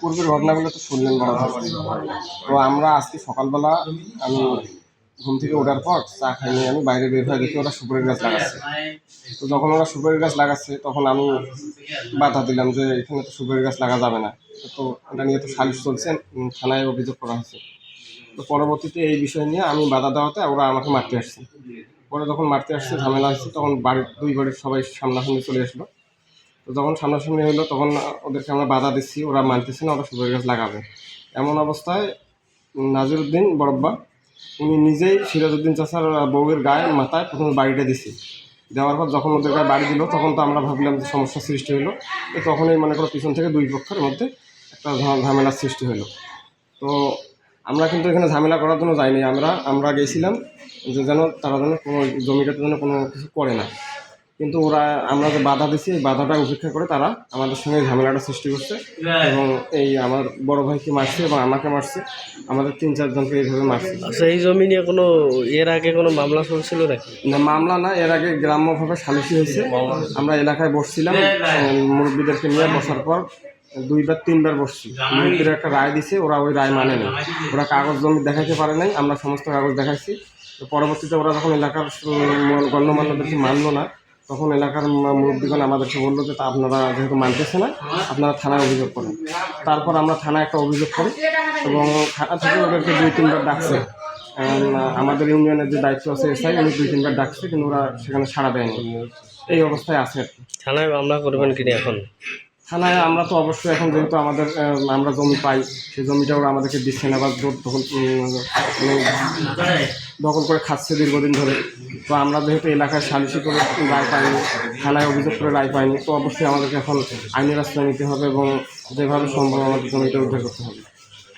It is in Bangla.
পূর্বের ঘটনাগুলো তো শুনলেন বড় ভাই। তো আমরা আজকে সকালবেলা আমি ঘুম থেকে ওঠার পর চা খাইনি, আমি বাইরে বের হয়ে দেখি ওরা সুপারি গাছ লাগাচ্ছে। তো যখন ওরা সুপারি গাছ লাগাচ্ছে তখন আমি বাধা দিলাম যে এখানে তো সুপারি গাছ লাগা যাবে না। তো এটা নিয়ে তো সালিশ চলছে, থানায় অভিযোগ করা হয়েছে। তো পরবর্তীতে এই বিষয় নিয়ে আমি বাধা দেওয়াতে ওরা আমাকে মারতে আসছে। পরে যখন মারতে আসছে ঝামেলা হচ্ছে, তখন দুই বাড়ির সবাই সামনাসামনি চলে আসলো। তো যখন সামনাসামনি হলো তখন ওদেরকে আমরা বাধা দিচ্ছি, ওরা মানতেছে না, ওরা সুপারি গাছ লাগাবে। এমন অবস্থায় নাজিরউদ্দিন বড়ব্বা উনি নিজেই সিরাজউদ্দিন চাচার বউয়ের গায়ে মাথায় প্রথমে বাড়িটা দিছি। দেওয়ার পর যখন ওদের গায়ে বাড়ি দিল তখন তো আমরা ভাবলাম যে সমস্যার সৃষ্টি হলো। তো তখনই মনে করো পিছন থেকে দুই পক্ষের মধ্যে একটা ঝামেলার সৃষ্টি হলো। তো আমরা কিন্তু এখানে ঝামেলা করার জন্য যাইনি, আমরা গেছিলাম যে যেন তারা যেন কোনো জমিটাতে যেন কোনো কিছু করে না। কিন্তু ওরা আমরা যে বাধা দিচ্ছি এই বাধাটা উপেক্ষা করে তারা আমাদের সঙ্গে ঝামেলাটা সৃষ্টি করছে এবং এই আমার বড় ভাইকে মারছে এবং আমাকে মারছে, আমাদের 3-4 জনকে এইভাবে মারছে। আচ্ছা, এই জমি নিয়ে কোনো এর আগে কোনো মামলা চলছিল নাকি? না, মামলা না, এর আগে গ্রাম্যভাবে সালিশি হয়েছে। আমরা এলাকায় বসছিলাম, মুরব্বীদেরকে নিয়ে বসার পর 2-3বার বসছি। মুরব্বীরা একটা রায় দিছে, ওরা ওই রায় মানে নেই, ওরা কাগজ জমি দেখাইতে পারে নাই, আমরা সমস্ত কাগজ দেখাইছি। তো পরবর্তীতে ওরা যখন এলাকার গণ্যমান্যদেরকে মানলো না, তখন এলাকার মুরব্বীগণ আমাদেরকে বললো যে তা আপনারা যেহেতু মানতেছে না, আপনারা থানায় অভিযোগ করেন। তারপর আমরা থানায় একটা অভিযোগ করি এবং থানা থেকে ওদেরকে 2-3বার ডাকছে। আমাদের ইউনিয়নের যে দায়িত্ব আছে এসআই, উনি 2-3বার ডাকছে, কিন্তু ওরা সেখানে সাড়া দেয়নি। এই অবস্থায় আছে আর কি। থানায় মামলা করবেন কিনা এখন? থানায় আমরা তো অবশ্যই এখন যেহেতু আমাদের আমরা জমি পাই, সেই জমিটা ওরা আমাদেরকে দিচ্ছে না বা দখল করে খাচ্ছে দীর্ঘদিন ধরে। তো আমরা যেহেতু এলাকায় সালিশি করে রায় পাইনি, থানায় অভিযোগ করে রায় পাইনি, তো অবশ্যই আমাদেরকে এখন আইনের আশ্রয় নিতে হবে এবং যেভাবে সম্ভব আমাদের জমিটা উদ্ধার করতে হবে।